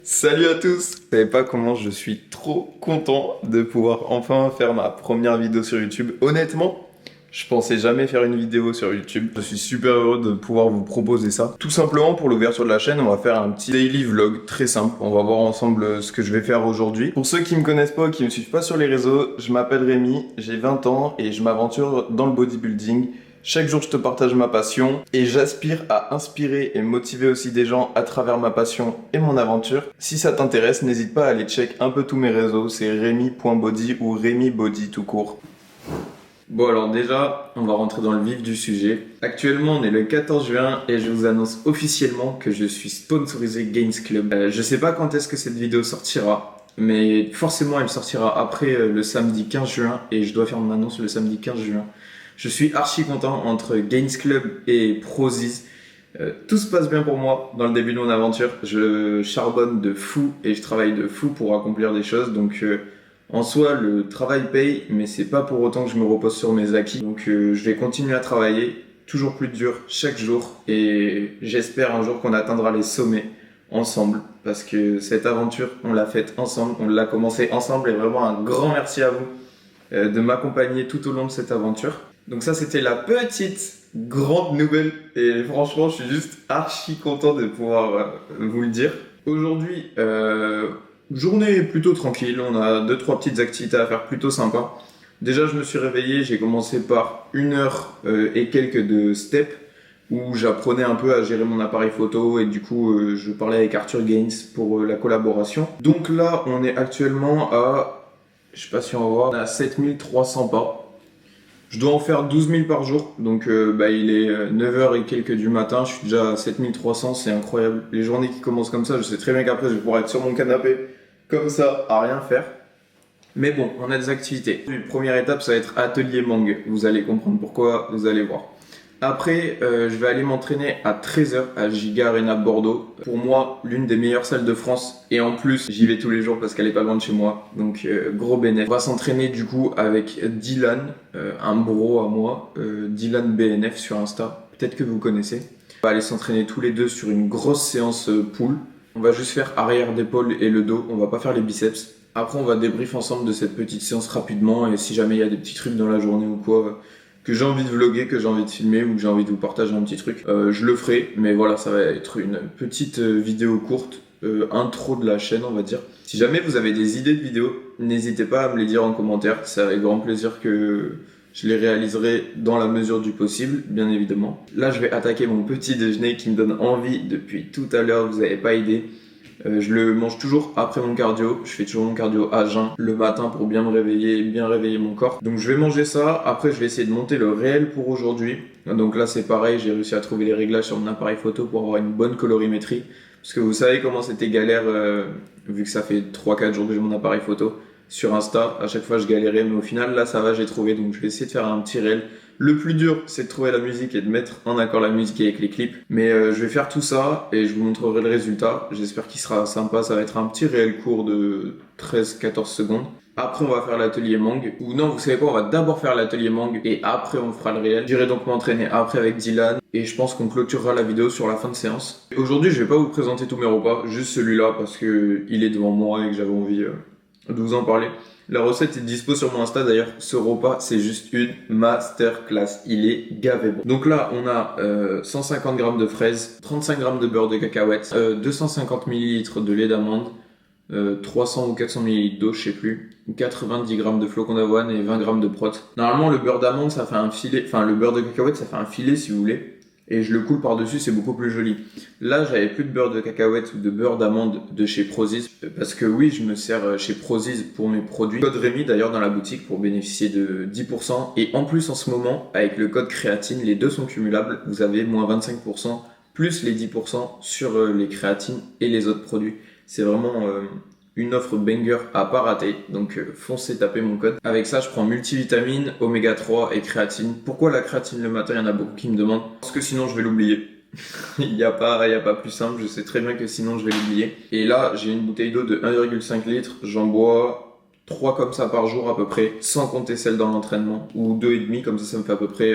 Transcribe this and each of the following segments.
Salut à tous! Vous savez pas comment je suis trop content de pouvoir enfin faire ma première vidéo sur YouTube. Honnêtement, je pensais jamais faire une vidéo sur YouTube. Je suis super heureux de pouvoir vous proposer ça. Tout simplement pour l'ouverture de la chaîne, on va faire un petit daily vlog très simple. On va voir ensemble ce que je vais faire aujourd'hui. Pour ceux qui me connaissent pas, qui me suivent pas sur les réseaux, je m'appelle Rémi, j'ai 20 ans et je m'aventure dans le bodybuilding. Chaque jour, je te partage ma passion et j'aspire à inspirer et motiver aussi des gens à travers ma passion et mon aventure. Si ça t'intéresse, n'hésite pas à aller check un peu tous mes réseaux, c'est Rémi.body ou RémiBody tout court. Bon alors déjà, on va rentrer dans le vif du sujet. Actuellement, on est le 14 juin et je vous annonce officiellement que je suis sponsorisé Gains Club. Je sais pas quand est-ce que cette vidéo sortira, mais forcément elle sortira après le samedi 15 juin et je dois faire mon annonce le samedi 15 juin. Je suis archi content entre Gains Club et Prozis. Tout se passe bien pour moi dans le début de mon aventure. Je charbonne de fou et je travaille de fou pour accomplir des choses. Donc en soi, le travail paye, mais c'est pas pour autant que je me repose sur mes acquis. Donc je vais continuer à travailler toujours plus dur chaque jour et j'espère un jour qu'on atteindra les sommets ensemble parce que cette aventure, on l'a faite ensemble, on l'a commencé ensemble et vraiment un grand merci à vous de m'accompagner tout au long de cette aventure. Donc ça, c'était la petite grande nouvelle et franchement, je suis juste archi content de pouvoir vous le dire. Aujourd'hui, journée plutôt tranquille, on a 2-3 petites activités à faire plutôt sympa. Déjà, je me suis réveillé, j'ai commencé par 1 heure et quelques de step où j'apprenais un peu à gérer mon appareil photo et du coup, je parlais avec Arthur Gaines pour la collaboration. Donc là, on est actuellement à, je sais pas si on va voir, on est à 7300 pas. Je dois en faire 12 000 par jour, donc il est 9 heures et quelques du matin, je suis déjà à 7300, c'est incroyable. Les journées qui commencent comme ça, je sais très bien qu'après je vais pouvoir être sur mon canapé, comme ça, à rien faire. Mais bon, on a des activités. La première étape, ça va être atelier mangue, vous allez comprendre pourquoi, vous allez voir. Après, je vais aller m'entraîner à 13 heures à Giga Arena Bordeaux. Pour moi, l'une des meilleures salles de France. Et en plus, j'y vais tous les jours parce qu'elle est pas loin de chez moi. Donc, gros bénéfice. On va s'entraîner du coup avec Dylan, un bro à moi. Dylan BNF sur Insta. Peut-être que vous connaissez. On va aller s'entraîner tous les deux sur une grosse séance pull. On va juste faire arrière d'épaule et le dos. On va pas faire les biceps. Après, on va débrief ensemble de cette petite séance rapidement. Et si jamais il y a des petits trucs dans la journée ou quoi que j'ai envie de vlogger, que j'ai envie de filmer ou que j'ai envie de vous partager un petit truc, je le ferai. Mais voilà, ça va être une petite vidéo courte, intro de la chaîne, on va dire. Si jamais vous avez des idées de vidéos, n'hésitez pas à me les dire en commentaire. C'est avec grand plaisir que je les réaliserai dans la mesure du possible, bien évidemment. Là, je vais attaquer mon petit déjeuner qui me donne envie depuis tout à l'heure, vous n'avez pas idée. Je le mange toujours après mon cardio. Je fais toujours mon cardio à jeun le matin pour bien me réveiller, bien réveiller mon corps. Donc je vais manger ça. Après, je vais essayer de monter le réel pour aujourd'hui. Donc là, c'est pareil. J'ai réussi à trouver les réglages sur mon appareil photo pour avoir une bonne colorimétrie. Parce que vous savez comment c'était galère, vu que ça fait 3-4 jours que j'ai mon appareil photo. Sur Insta, à chaque fois je galérais, mais au final là ça va, j'ai trouvé, donc je vais essayer de faire un petit réel. Le plus dur, c'est de trouver la musique et de mettre en accord la musique avec les clips. Mais je vais faire tout ça et je vous montrerai le résultat. J'espère qu'il sera sympa. Ça va être un petit réel court de 13-14 secondes. Après, on va faire l'atelier mangue. Ou non, vous savez quoi, on va d'abord faire l'atelier mangue et après on fera le réel. J'irai donc m'entraîner après avec Dylan et je pense qu'on clôturera la vidéo sur la fin de séance. Aujourd'hui, je vais pas vous présenter tous mes repas, juste celui-là parce que il est devant moi et que j'avais envie de vous en parler. La recette est dispo sur mon Insta d'ailleurs. Ce repas, c'est juste une masterclass. Il est gavé bon. Donc là, on a 150 g de fraises, 35 g de beurre de cacahuète, 250 ml de lait d'amande, 300 ou 400 ml d'eau, je sais plus, 90 g de flocons d'avoine et 20 g de prot. Normalement, le beurre d'amande, ça fait un filet, enfin le beurre de cacahuète, ça fait un filet si vous voulez. Et je le coule par-dessus, c'est beaucoup plus joli. Là, j'avais plus de beurre de cacahuète ou de beurre d'amande de chez Prozis, parce que oui, je me sers chez Prozis pour mes produits. Code Rémi d'ailleurs dans la boutique pour bénéficier de 10%. Et en plus, en ce moment, avec le code créatine, les deux sont cumulables. Vous avez moins 25% plus les 10% sur les créatines et les autres produits. C'est vraiment une offre banger à pas rater, donc foncez taper mon code. Avec ça, je prends multivitamine, oméga 3 et créatine. Pourquoi la créatine le matin? Il y en a beaucoup qui me demandent. Parce que sinon, je vais l'oublier. Il n'y a pas plus simple, je sais très bien que sinon, je vais l'oublier. Et là, j'ai une bouteille d'eau de 1,5 litre. J'en bois 3 comme ça par jour à peu près, sans compter celle dans l'entraînement. Ou 2,5, comme ça me fait à peu près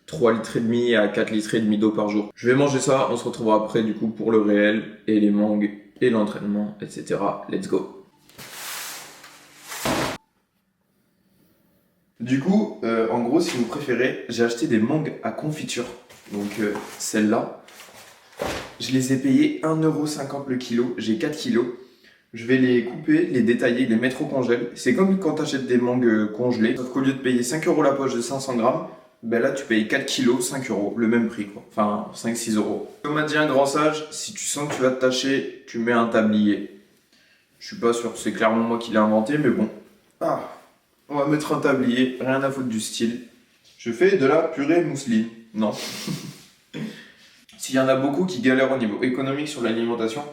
3 litres et demi à 4 litres et demi d'eau par jour. Je vais manger ça, on se retrouvera après du coup pour le réel et les mangues et l'entraînement, etc. Let's go. Du coup, en gros, si vous préférez, j'ai acheté des mangues à confiture. Donc celles-là, je les ai payées 1,50€ le kilo. J'ai 4 kilos. Je vais les couper, les détailler, les mettre au congèle. C'est comme quand tu achètes des mangues congelées. Sauf qu'au lieu de payer 5€ la poche de 500 grammes, ben là tu payes 4 kilos, 5€, le même prix quoi. Enfin 5-6€. Comme m'a dit un grand sage, si tu sens que tu vas te tâcher, tu mets un tablier. Je suis pas sûr, c'est clairement moi qui l'ai inventé, mais bon. On va mettre un tablier, rien à foutre du style. Je fais de la purée mousseline. Non. S'il y en a beaucoup qui galèrent au niveau économique sur l'alimentation,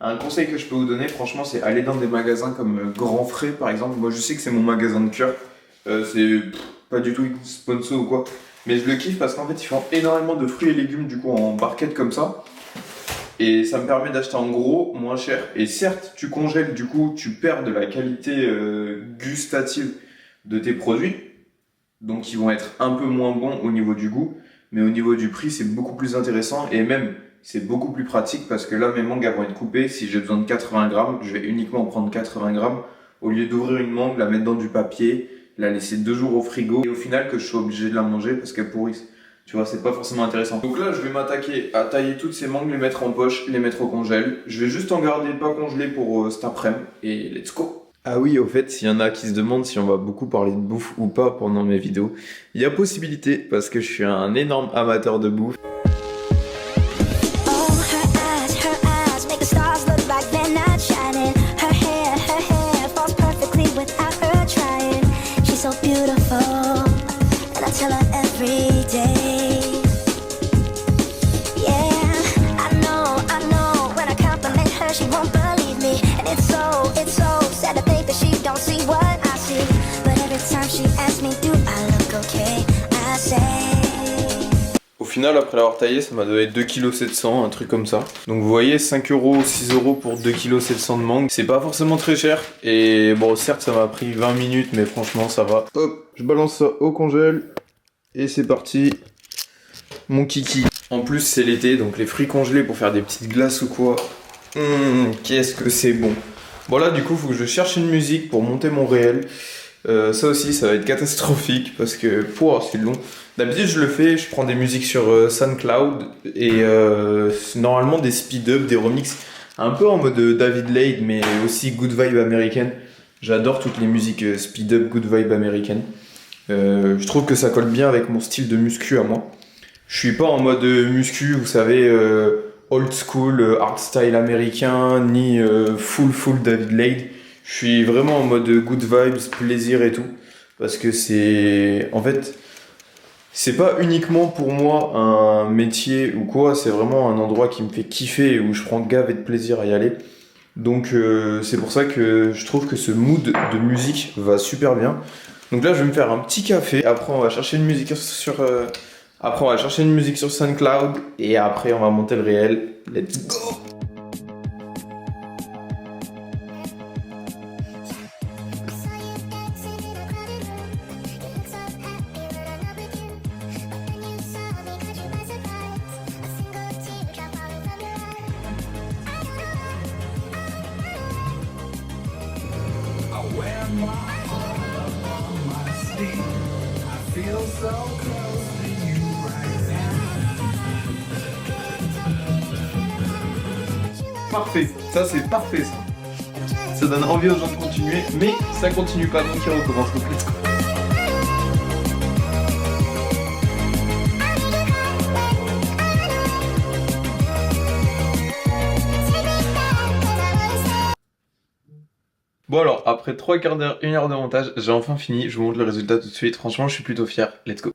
un conseil que je peux vous donner, franchement, c'est aller dans des magasins comme Grand Frais, par exemple. Moi, je sais que c'est mon magasin de cœur. C'est pas du tout sponsor ou quoi. Mais je le kiffe parce qu'en fait, ils font énormément de fruits et légumes, du coup, en barquette comme ça. Et ça me permet d'acheter en gros, moins cher. Et certes, tu congèles, du coup, tu perds de la qualité gustative de tes produits. Donc, ils vont être un peu moins bons au niveau du goût. Mais au niveau du prix, c'est beaucoup plus intéressant. Et même... c'est beaucoup plus pratique parce que là, mes mangues vont être coupées. Si j'ai besoin de 80 grammes, je vais uniquement prendre 80 grammes. Au lieu d'ouvrir une mangue, la mettre dans du papier, la laisser 2 jours au frigo. Et au final, que je sois obligé de la manger parce qu'elle pourrisse. Tu vois, c'est pas forcément intéressant. Donc là, je vais m'attaquer à tailler toutes ces mangues, les mettre en poche, les mettre au congèle. Je vais juste en garder pas congelé pour cet après-midi. Et let's go! Ah oui, au fait, s'il y en a qui se demandent si on va beaucoup parler de bouffe ou pas pendant mes vidéos, il y a possibilité parce que je suis un énorme amateur de bouffe. Au final, après l'avoir taillé, ça m'a donné 2,7 kg, un truc comme ça. Donc vous voyez, 5€, 6€ pour 2,7 kg de mangue. C'est pas forcément très cher. Et bon, certes, ça m'a pris 20 minutes, mais franchement, ça va. Hop, je balance ça au congèle. Et c'est parti. Mon kiki. En plus, c'est l'été, donc les fruits congelés pour faire des petites glaces ou quoi. Qu'est-ce que c'est bon. Bon là, du coup, faut que je cherche une musique pour monter mon réel. Ça aussi, ça va être catastrophique parce que c'est long. D'habitude, je le fais, je prends des musiques sur SoundCloud et normalement des speed-up, des remixes, un peu en mode David Lade, mais aussi good vibe américaine. J'adore toutes les musiques speed-up, good vibe américaine. Je trouve que ça colle bien avec mon style de muscu à moi. Je suis pas en mode muscu, vous savez, old school, art style américain, ni full David Lade. Je suis vraiment en mode good vibes, plaisir et tout. Parce que c'est... En fait, c'est pas uniquement pour moi un métier ou quoi, c'est vraiment un endroit qui me fait kiffer et où je prends gavé de plaisir à y aller. Donc c'est pour ça que je trouve que ce mood de musique va super bien. Donc là, je vais me faire un petit café. Après, on va chercher une musique sur SoundCloud. Et après, on va monter le réel. Let's go! Parfait, ça c'est parfait ça. Ça donne envie aux gens de continuer, mais ça continue pas, donc il recommence. Donc let's go. Bon alors, après 3 quarts d'heure, 1 heure de montage, j'ai enfin fini, je vous montre le résultat tout de suite. Franchement, je suis plutôt fier. Let's go.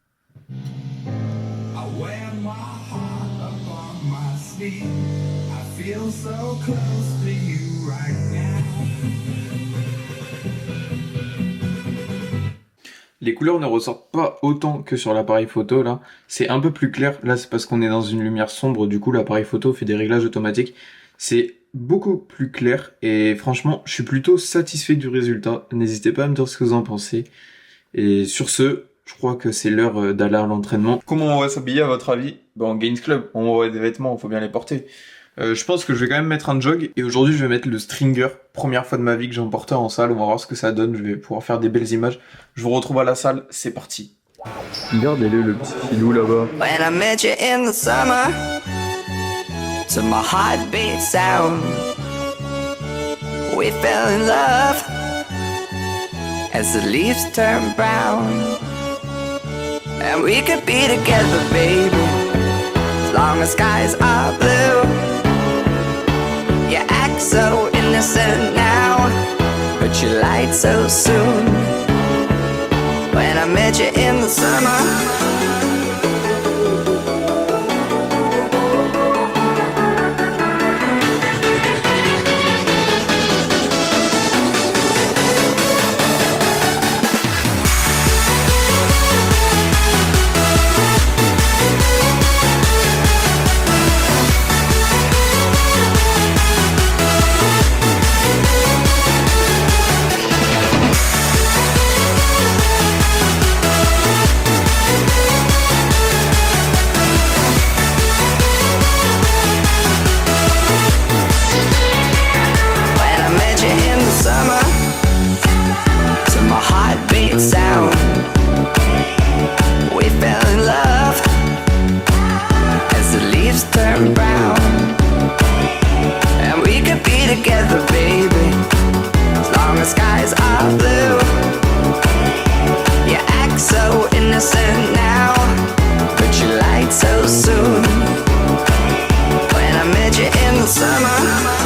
Les couleurs ne ressortent pas autant que sur l'appareil photo là, c'est un peu plus clair, là c'est parce qu'on est dans une lumière sombre, du coup l'appareil photo fait des réglages automatiques, c'est beaucoup plus clair et franchement je suis plutôt satisfait du résultat, n'hésitez pas à me dire ce que vous en pensez, et sur ce, je crois que c'est l'heure d'aller à l'entraînement. Comment on va s'habiller à votre avis? En Gains Club, on va des vêtements, il faut bien les porter. Je pense que je vais quand même mettre un jog. Et aujourd'hui, je vais mettre le Stringer. Première fois de ma vie que j'en portais en salle. On va voir ce que ça donne. Je vais pouvoir faire des belles images. Je vous retrouve à la salle. C'est parti. Regardez-le, le petit filou là-bas. When I met you in the summer, to my heartbeat sound, we fell in love as the leaves turn brown. And we could be together, baby, as long as skies are blue. You act so innocent now, but you lied so soon. When I met you in the summer, sound. We fell in love as the leaves turn brown. And we could be together, baby, as long as skies are blue. You act so innocent now, but you lied so soon. When I met you in the summer,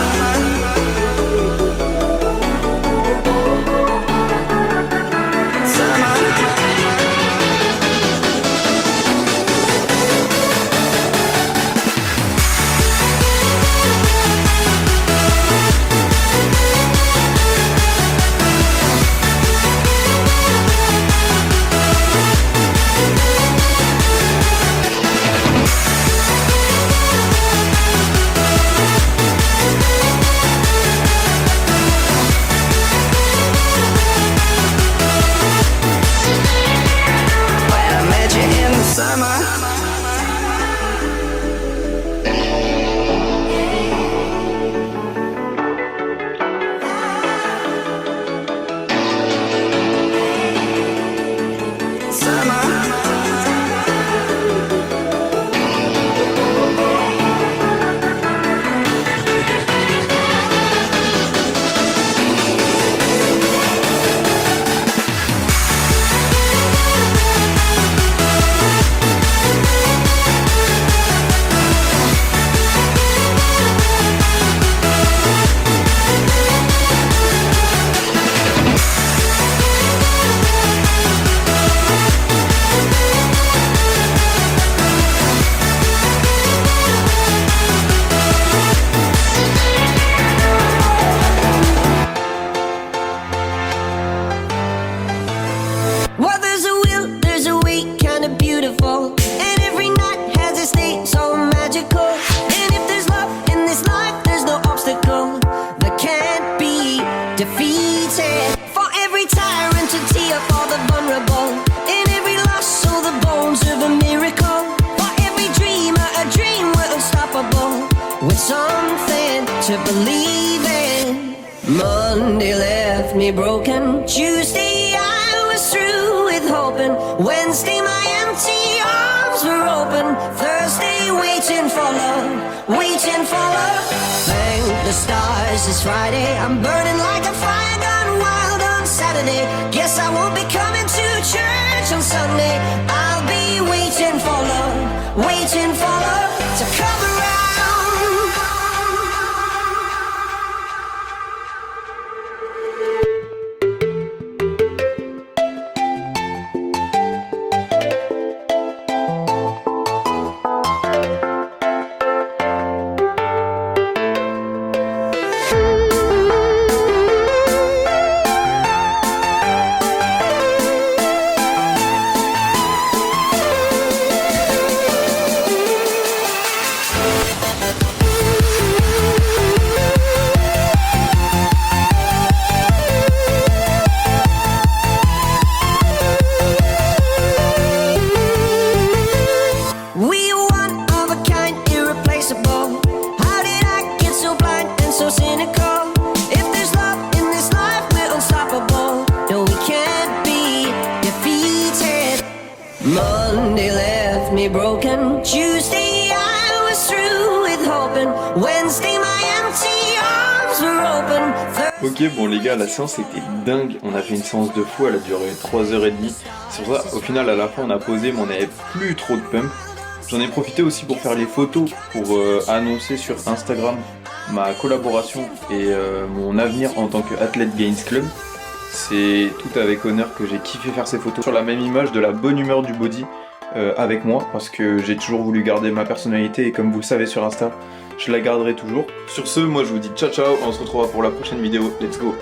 to believe in. Monday left me broken. Tuesday I was through with hoping. Wednesday my empty arms were open. Thursday waiting for love, waiting for love. Thank the stars it's Friday. I'm burning like a fire gone wild on Saturday. Guess I won't be coming to church on Sunday. I'll be waiting for love, waiting for love to come around. hoping. Wednesday, my empty arms were open. Ok, bon les gars, la séance était dingue. On a fait une séance de fou, elle a duré 3h30. C'est pour ça, au final, à la fin, on a posé, mais on n'avait plus trop de pump. J'en ai profité aussi pour faire les photos, pour annoncer sur Instagram ma collaboration et mon avenir en tant qu'athlète Gains Club. C'est tout avec honneur que j'ai kiffé faire ces photos sur la même image de la bonne humeur du body avec moi, parce que j'ai toujours voulu garder ma personnalité et comme vous le savez sur Insta, je la garderai toujours. Sur ce, moi je vous dis ciao ciao, on se retrouvera pour la prochaine vidéo, let's go.